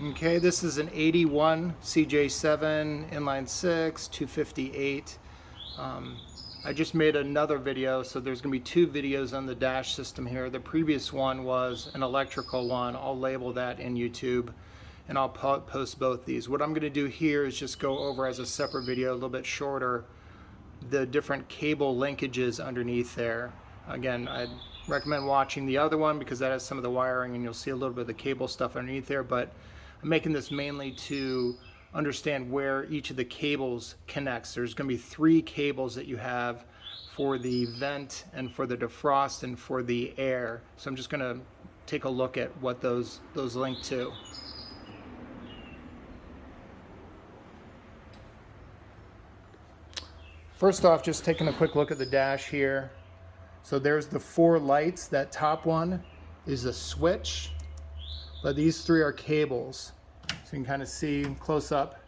Okay, this is an 81 CJ7 inline 6 258. I just made another video, so there's going to be two videos on the dash system here. The previous one was an electrical one. I'll label that in YouTube and I'll post both these. What I'm going to do here is just go over as a separate video, a little bit shorter, the different cable linkages underneath there. Again, I'd recommend watching the other one because that has some of the wiring and you'll see a little bit of the cable stuff underneath there, but I'm making this mainly to understand where each of the cables connects. There's going to be three cables that you have for the vent and for the defrost and for the air. So I'm just going to take a look at what those link to. First off, just taking a quick look at the dash here. So there's the four lights. That top one is a switch, but these three are cables. So you can kind of see close up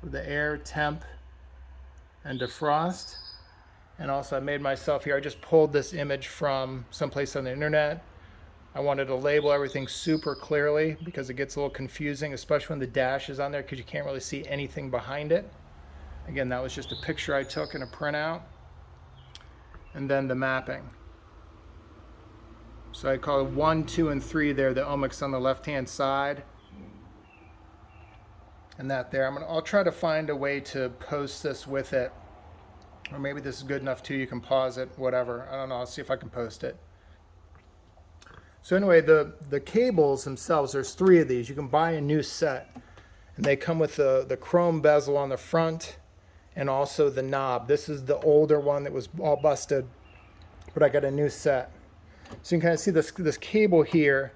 with the air, temp, and defrost. And also I made myself here, I just pulled this image from someplace on the internet. I wanted to label everything super clearly because it gets a little confusing, especially when the dash is on there because you can't really see anything behind it. Again, that was just a picture I took in a printout. And then the mapping. So I call it 1, 2, and 3 there, the ohmics on the left-hand side. And that there. I'll try to find a way to post this with it. Or maybe this is good enough too, you can pause it, whatever. I don't know, I'll see if I can post it. So anyway, the cables themselves, there's three of these. You can buy a new set. And they come with the chrome bezel on the front and also the knob. This is the older one that was all busted, but I got a new set. So you can kind of see this cable here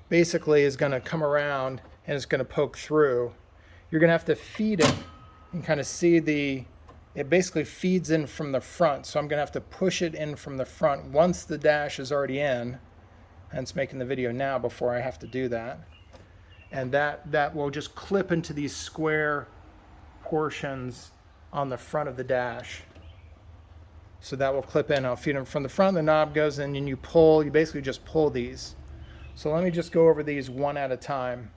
basically is going to come around and it's going to poke through. You're going to have to feed it and kind of see it basically feeds in from the front. So I'm going to have to push it in from the front once the dash is already in. Hence making the video now before I have to do that. And that will just clip into these square portions on the front of the dash. So that will clip in. I'll feed them from the front. The knob goes in and you basically just pull these. So let me just go over these one at a time.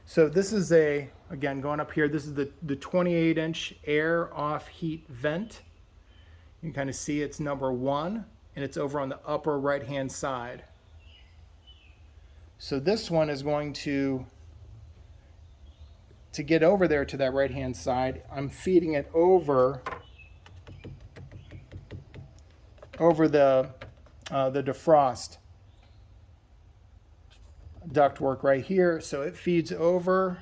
So this is again, going up here, this is the 28-inch air off heat vent. You can kind of see it's number 1 and it's over on the upper right-hand side. So this one is going to get over there to that right-hand side. I'm feeding it over the defrost ductwork right here. So it feeds over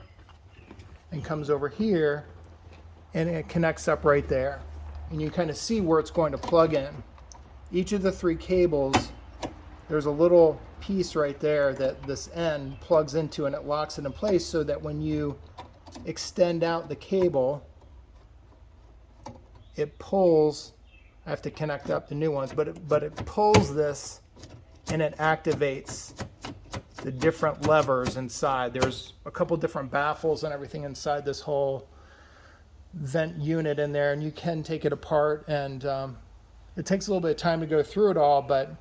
and comes over here and it connects up right there. And you kind of see where it's going to plug in. Each of the three cables, there's a little piece right there that this end plugs into and it locks it in place so that when you extend out the cable, it pulls. I have to connect up the new ones, but it pulls this and it activates the different levers inside. There's a couple different baffles and everything inside this whole vent unit in there, and you can take it apart, and it takes a little bit of time to go through it all, but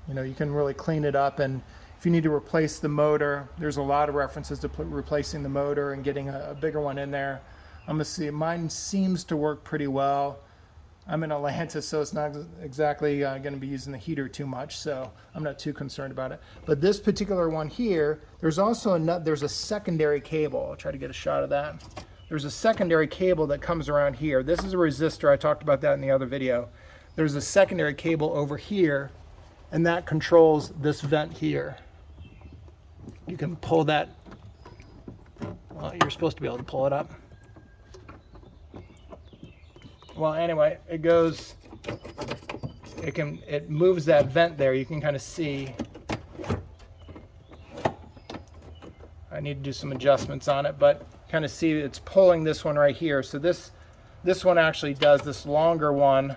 you can really clean it up. And if you need to replace the motor, there's a lot of references to replacing the motor and getting a bigger one in there. I'm gonna see, mine seems to work pretty well. I'm in Atlanta, so it's not exactly going to be using the heater too much, so I'm not too concerned about it. But this particular one here, there's also there's a secondary cable. I'll try to get a shot of that. There's a secondary cable that comes around here. This is a resistor. I talked about that in the other video. There's a secondary cable over here, and that controls this vent here. You can pull that. Well, you're supposed to be able to pull it up. Well, anyway, it moves that vent there. You can kind of see. I need to do some adjustments on it, but kind of see it's pulling this one right here. So this one actually does this longer one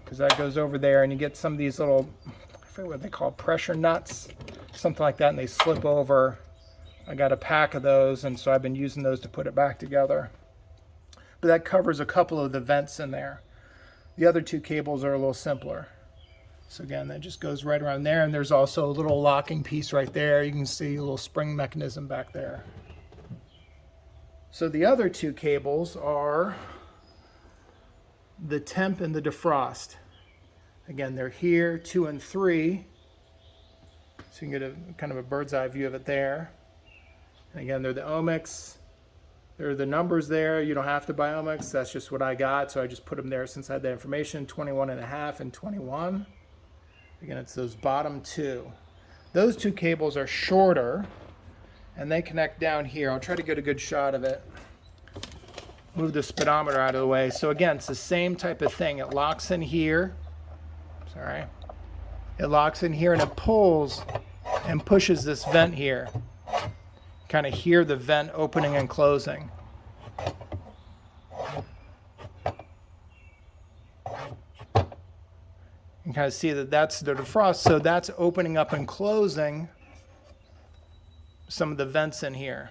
because that goes over there, and you get some of these little, I forget what they call, pressure nuts, something like that, and they slip over. I got a pack of those, and so I've been using those to put it back together. But that covers a couple of the vents in there. The other two cables are a little simpler. So again, that just goes right around there, and there's also a little locking piece right there. You can see a little spring mechanism back there. So the other two cables are the temp and the defrost. Again, they're here, 2 and 3. So you can get a kind of a bird's eye view of it there. And again, they're the ohmics. There are the numbers there. You don't have to buy ohmics. That's just what I got. So I just put them there since I had that information, 21.5 and 21. Again, it's those bottom two. Those two cables are shorter, and they connect down here. I'll try to get a good shot of it. Move the speedometer out of the way. So again, it's the same type of thing. It locks in here. Sorry. It locks in here, and it pulls and pushes this vent here. Kind of hear the vent opening and closing. You can kind of see that that's the defrost, so that's opening up and closing some of the vents in here.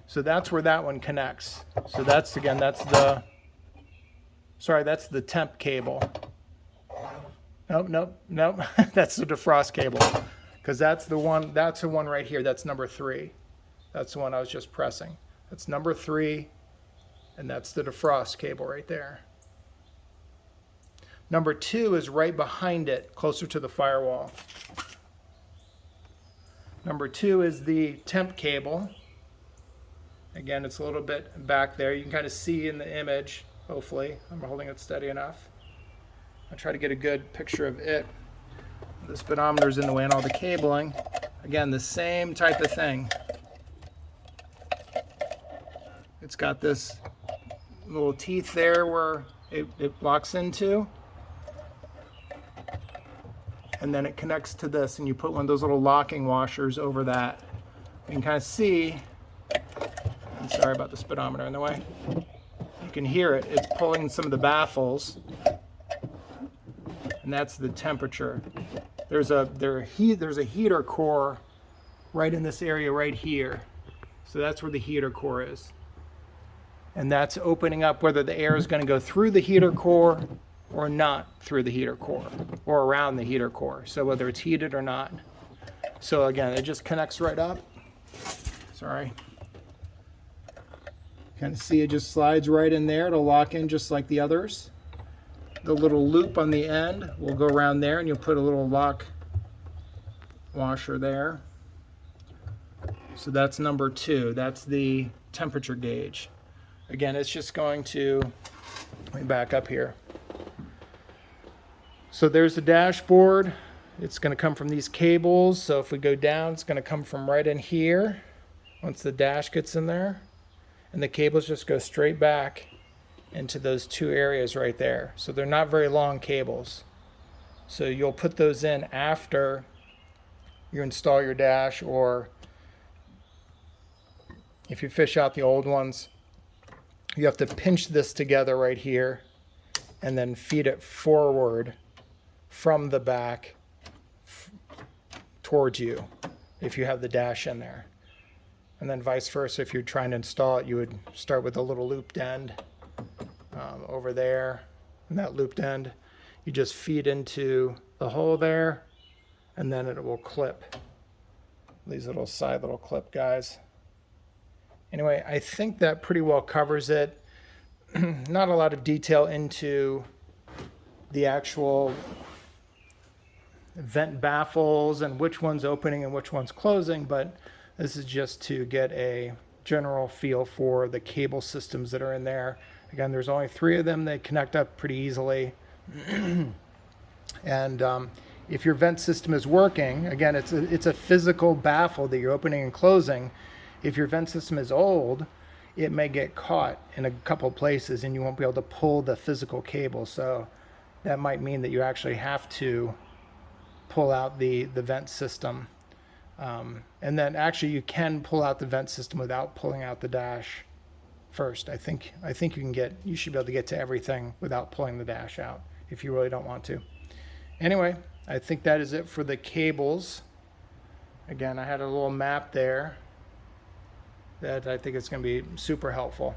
So that's where that one connects. So that's, again, that's the temp cable. Nope. That's the defrost cable, because that's the one right here. That's number 3. That's the one I was just pressing. That's number 3, and that's the defrost cable right there. Number 2 is right behind it, closer to the firewall. Number 2 is the temp cable. Again, it's a little bit back there. You can kind of see in the image, hopefully. I'm holding it steady enough. I'll try to get a good picture of it. The speedometer's in the way and all the cabling. Again, the same type of thing. It's got this little teeth there where it locks into. And then it connects to this, and you put one of those little locking washers over that. You can kind of see, I'm sorry about the speedometer in the way. You can hear it. It's pulling some of the baffles. And that's the temperature. There's a heater core right in this area right here. So that's where the heater core is. And that's opening up whether the air is going to go through the heater core or not through the heater core, or around the heater core. So whether it's heated or not. So again, it just connects right up. Sorry. Kind of see it just slides right in there. It'll lock in just like the others. The little loop on the end will go around there, and you'll put a little lock washer there. So that's number 2. That's the temperature gauge. Again, it's just going to, let me back up here. So there's the dashboard. It's going to come from these cables. So if we go down, it's going to come from right in here once the dash gets in there. And the cables just go straight back into those 2 areas right there. So they're not very long cables. So you'll put those in after you install your dash, or if you fish out the old ones, you have to pinch this together right here and then feed it forward from the back towards you if you have the dash in there. And then vice versa, if you're trying to install it, you would start with a little looped end over there. And that looped end, you just feed into the hole there, and then it will clip. These little side little clip guys. Anyway, I think that pretty well covers it. Not a lot of detail into the actual vent baffles and which one's opening and which one's closing, but this is just to get a general feel for the cable systems that are in there. Again, there's only 3 of them. They connect up pretty easily. And if your vent system is working, again, it's a physical baffle that you're opening and closing. If your vent system is old, it may get caught in a couple places and you won't be able to pull the physical cable. So that might mean that you actually have to pull out the vent system. And then actually you can pull out the vent system without pulling out the dash first. I think you should be able to get to everything without pulling the dash out if you really don't want to. Anyway, I think that is it for the cables. Again, I had a little map there that I think is going to be super helpful.